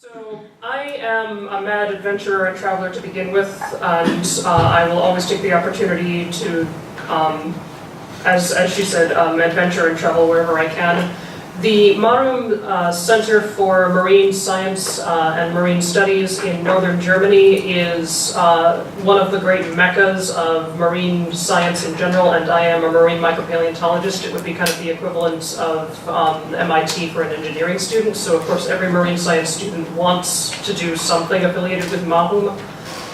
So I am a mad adventurer and traveler to begin with, and I will always take the opportunity to, as she said, adventure and travel wherever I can. The Marum Center for Marine Science and Marine Studies in northern Germany is one of the great meccas of marine science in general, and I am a marine micropaleontologist. It would be kind of the equivalent of MIT for an engineering student, so of course every marine science student wants to do something affiliated with Marum.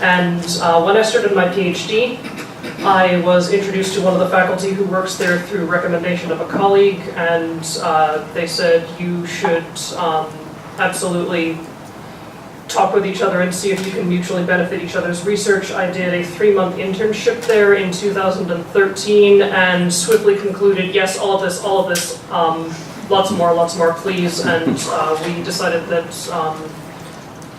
And when I started my PhD, I was introduced to one of the faculty who works there through recommendation of a colleague, and they said you should absolutely talk with each other and see if you can mutually benefit each other's research. I did a 3-month internship there in 2013 and swiftly concluded, yes, all of this, lots more, please, and we decided that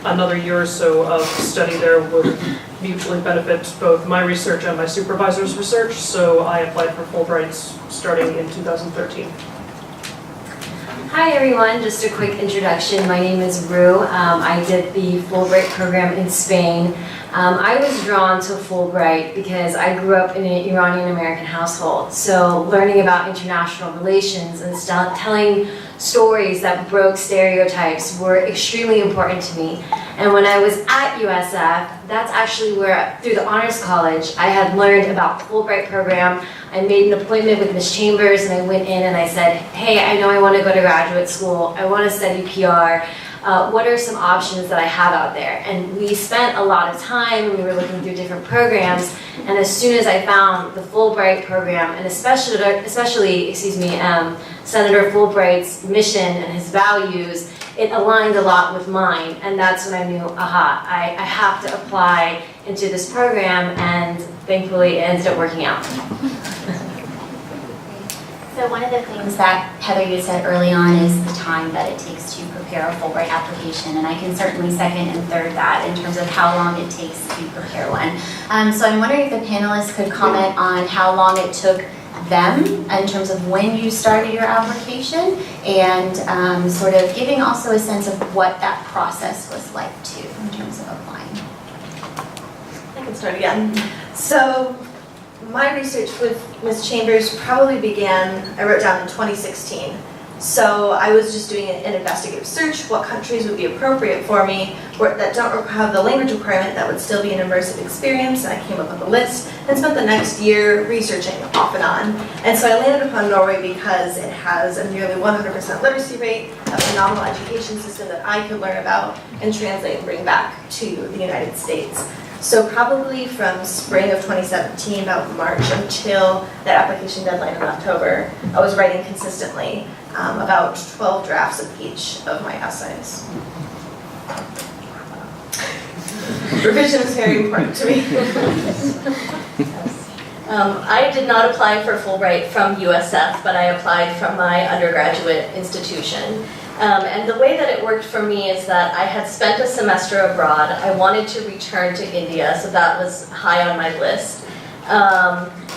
another year or so of study there would mutually benefit both my research and my supervisor's research, so I applied for Fulbright starting in 2013. Hi everyone, just a quick introduction. My name is Rue. I did the Fulbright program in Spain. I was drawn to Fulbright because I grew up in an Iranian-American household, so learning about international relations and telling stories that broke stereotypes were extremely important to me. And when I was at USF, that's actually where, through the Honors College, I had learned about the Fulbright program. I made an appointment with Ms. Chambers, and I went in and I said, hey, I know I want to go to graduate school, I want to study PR. What are some options that I have out there? And we spent a lot of time, we were looking through different programs, and as soon as I found the Fulbright program, and especially Senator Fulbright's mission and his values, it aligned a lot with mine, and that's when I knew, aha, I have to apply into this program, and thankfully it ended up working out. So one of the things that Heather, you said early on is the time that it takes to prepare a Fulbright application, and I can certainly second and third that in terms of how long it takes to prepare one. So I'm wondering if the panelists could comment on how long it took them in terms of when you started your application, and sort of giving also a sense of what that process was like too in terms of applying. I can start again. So my research with Ms. Chambers probably began, I wrote down in 2016. So I was just doing an investigative search, what countries would be appropriate for me, that don't have the language requirement, that would still be an immersive experience, and I came up with a list and spent the next year researching off and on. And so I landed upon Norway because it has a nearly 100% literacy rate, a phenomenal education system that I could learn about and translate and bring back to the United States. So probably from spring of 2017, about March, until that application deadline in October, I was writing consistently about 12 drafts of each of my essays. Revision is very important to me. I did not apply for Fulbright from USF, but I applied from my undergraduate institution. And the way that it worked for me is that I had spent a semester abroad. I wanted to return to India, so that was high on my list.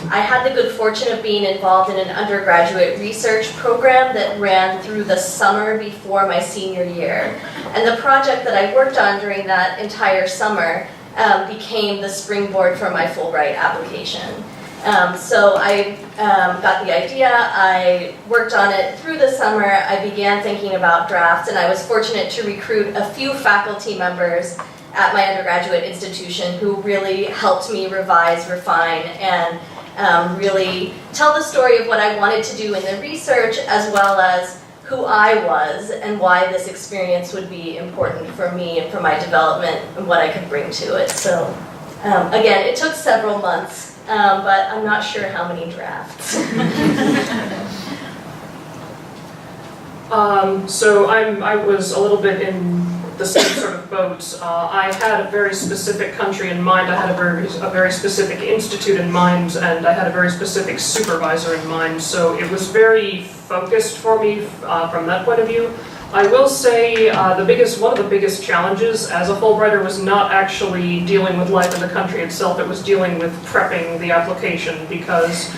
I had the good fortune of being involved in an undergraduate research program that ran through the summer before my senior year. And the project that I worked on during that entire summer became the springboard for my Fulbright application. So I got the idea, I worked on it through the summer, I began thinking about drafts, and I was fortunate to recruit a few faculty members at my undergraduate institution who really helped me revise, refine, and really tell the story of what I wanted to do in the research, as well as who I was and why this experience would be important for me and for my development and what I could bring to it. So again, it took several months. But I'm not sure how many drafts. So I was a little bit in the same sort of boat. I had a very specific country in mind, I had a very specific institute in mind, and I had a very specific supervisor in mind, so it was very focused for me from that point of view. I will say one of the biggest challenges as a Fulbrighter was not actually dealing with life in the country itself, it was dealing with prepping the application, because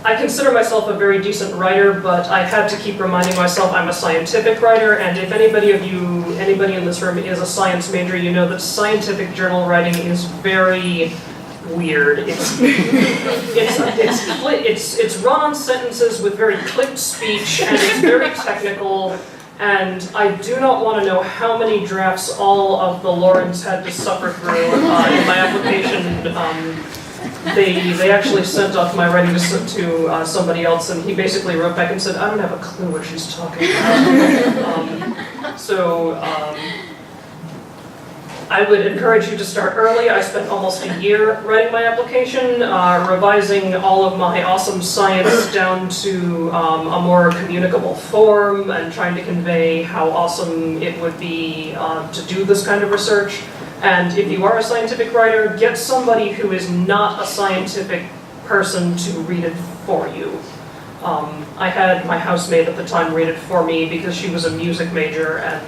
I consider myself a very decent writer, but I had to keep reminding myself I'm a scientific writer, and if anybody in this room is a science major, you know that scientific journal writing is very weird. It's run-on sentences with very clipped speech, and it's very technical, and I do not want to know how many drafts all of the Lawrence had to suffer through in my application. They actually sent off my writing to somebody else, and he basically wrote back and said, I don't have a clue what she's talking about. I would encourage you to start early. I spent almost a year writing my application, revising all of my awesome science down to a more communicable form, and trying to convey how awesome it would be to do this kind of research. And if you are a scientific writer, get somebody who is not a scientific person to read it for you. I had my housemate at the time read it for me because she was a music major, and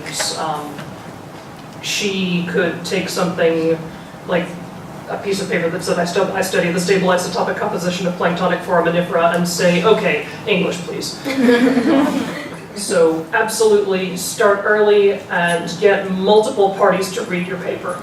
she could take something like a piece of paper that said, I study the stable isotopic composition of planktonic foraminifera, and say, okay, English please. So absolutely start early and get multiple parties to read your paper.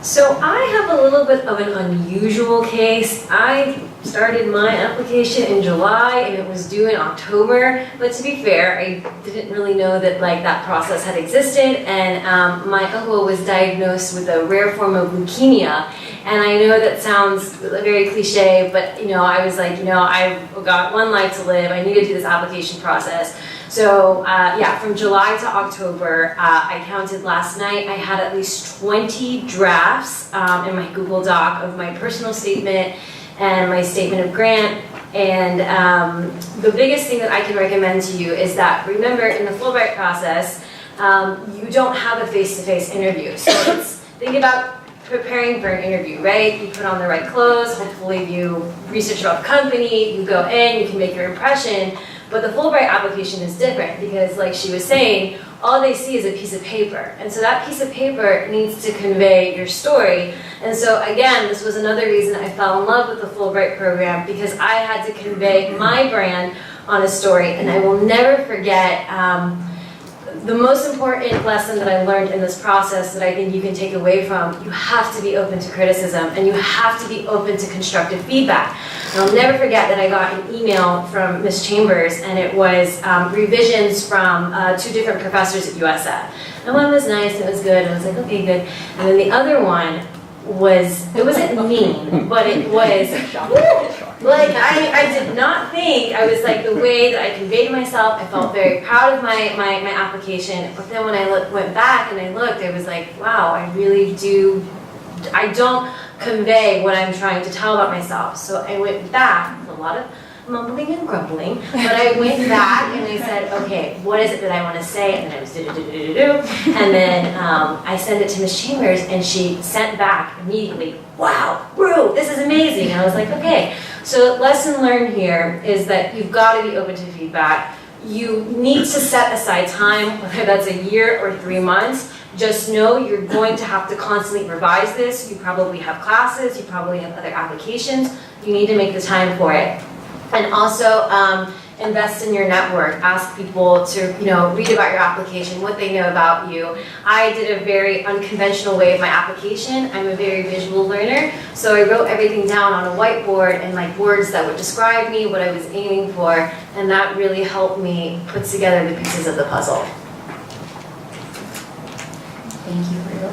So I have a little bit of an unusual case. I started my application in July and it was due in October, but to be fair, I didn't really know that that process had existed, and my uncle was diagnosed with a rare form of leukemia. And I know that sounds very cliche, but I was like, I've got one life to live, I need to do this application process. So from July to October, I counted last night, I had at least 20 drafts in my Google Doc of my personal statement and my statement of grant. And the biggest thing that I can recommend to you is that, remember, in the Fulbright process, you don't have a face-to-face interview. So think about preparing for an interview, right? You put on the right clothes, hopefully you research about the company, you go in, you can make your impression. But the Fulbright application is different because, like she was saying, all they see is a piece of paper. And so that piece of paper needs to convey your story. And so again, this was another reason I fell in love with the Fulbright program, because I had to convey my brand on a story. And I will never forget the most important lesson that I learned in this process that I think you can take away from: you have to be open to criticism and you have to be open to constructive feedback. And I'll never forget that I got an email from Ms. Chambers, and it was revisions from 2 different professors at USF. And one was nice, it was good, and I was like, okay, good. And then the other one it wasn't mean, but it was, like, I did not think, I was like, the way that I conveyed myself, I felt very proud of my application, but then when I went back and I looked, I was like, wow, I don't convey what I'm trying to tell about myself. So I went back with a lot of mumbling and grumbling, but I went back and I said, okay, what is it that I want to say? And then I was do-do-do-do-do-do. And then I sent it to Ms. Chambers, and she sent back immediately, wow, Rue, this is amazing. And I was like, okay. So lesson learned here is that you've got to be open to feedback. You need to set aside time, whether that's a year or 3 months. Just know you're going to have to constantly revise this. You probably have classes, you probably have other applications. You need to make the time for it. And also invest in your network. Ask people to read about your application, what they know about you. I did a very unconventional way of my application. I'm a very visual learner, so I wrote everything down on a whiteboard and words that would describe me, what I was aiming for, and that really helped me put together the pieces of the puzzle. Thank you, Rue.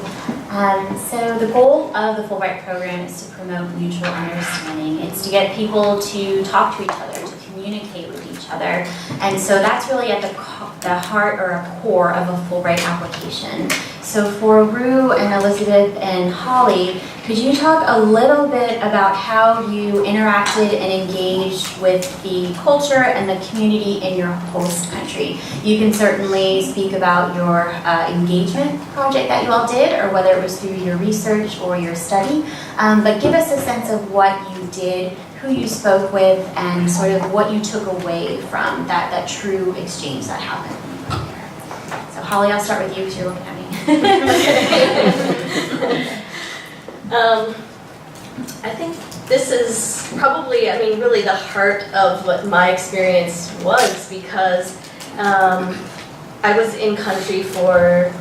So the goal of the Fulbright program is to promote mutual understanding. It's to get people to talk to each other, to communicate with each other. And so that's really at the heart or a core of a Fulbright application. So for Rue and Elizabeth and Holly, could you talk a little bit about how you interacted and engaged with the culture and the community in your host country? You can certainly speak about your engagement project that you all did, or whether it was through your research or your study, but give us a sense of what you did, who you spoke with, and sort of what you took away from that true exchange that happened. So Holly, I'll start with you because you're looking at me. I think this is probably, I mean, really the heart of what my experience was, because I was in country for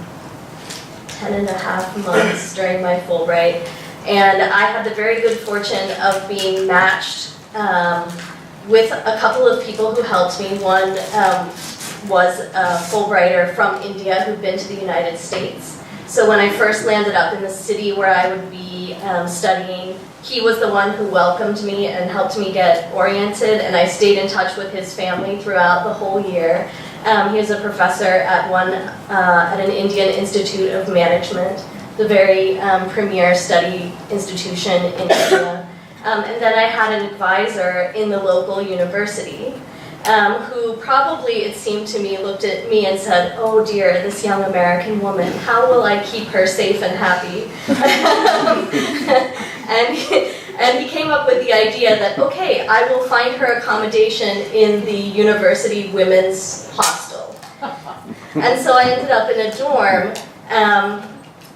10 and a half months during my Fulbright, and I had the very good fortune of being matched with a couple of people who helped me. One was a Fulbrighter from India who'd been to the United States. So when I first landed up in the city where I would be studying, he was the one who welcomed me and helped me get oriented, and I stayed in touch with his family throughout the whole year. He was a professor at an Indian Institute of Management, the very premier study institution in India. And then I had an advisor in the local university who probably, it seemed to me, looked at me and said, "Oh dear, this young American woman, how will I keep her safe and happy?" And he came up with the idea that, okay, I will find her accommodation in the university women's hostel. And so I ended up in a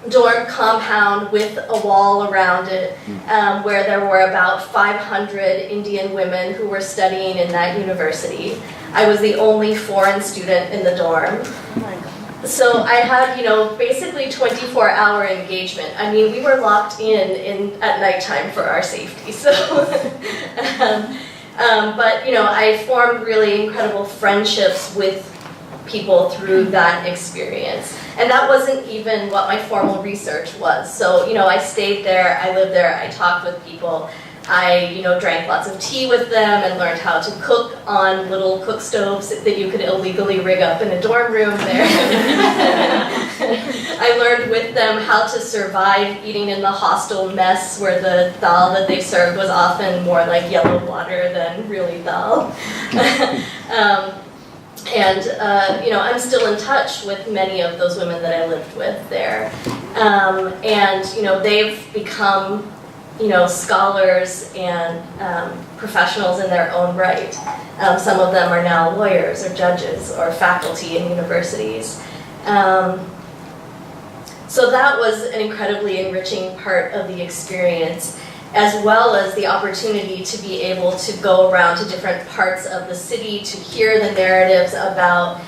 dorm compound with a wall around it, where there were about 500 Indian women who were studying in that university. I was the only foreign student in the dorm. So I had, basically 24-hour engagement. I mean, we were locked in at nighttime for our safety. So, but I formed really incredible friendships with people through that experience. And that wasn't even what my formal research was. So, I stayed there, I lived there, I talked with people. I, drank lots of tea with them and learned how to cook on little cook stoves that you could illegally rig up in a dorm room there. I learned with them how to survive eating in the hostel mess, where the dal that they served was often more like yellow water than really dal. I'm still in touch with many of those women that I lived with there. They've become scholars and professionals in their own right. Some of them are now lawyers or judges or faculty in universities. So that was an incredibly enriching part of the experience, as well as the opportunity to be able to go around to different parts of the city to hear the narratives about,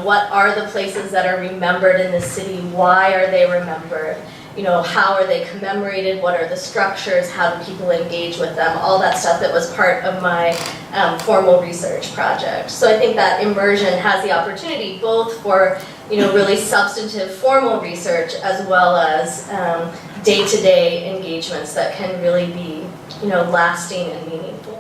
what are the places that are remembered in the city, why are they remembered, how are they commemorated, what are the structures, how do people engage with them, all that stuff that was part of my formal research project. So I think that immersion has the opportunity both for, really substantive formal research, as well as day-to-day engagements that can really be, lasting and meaningful.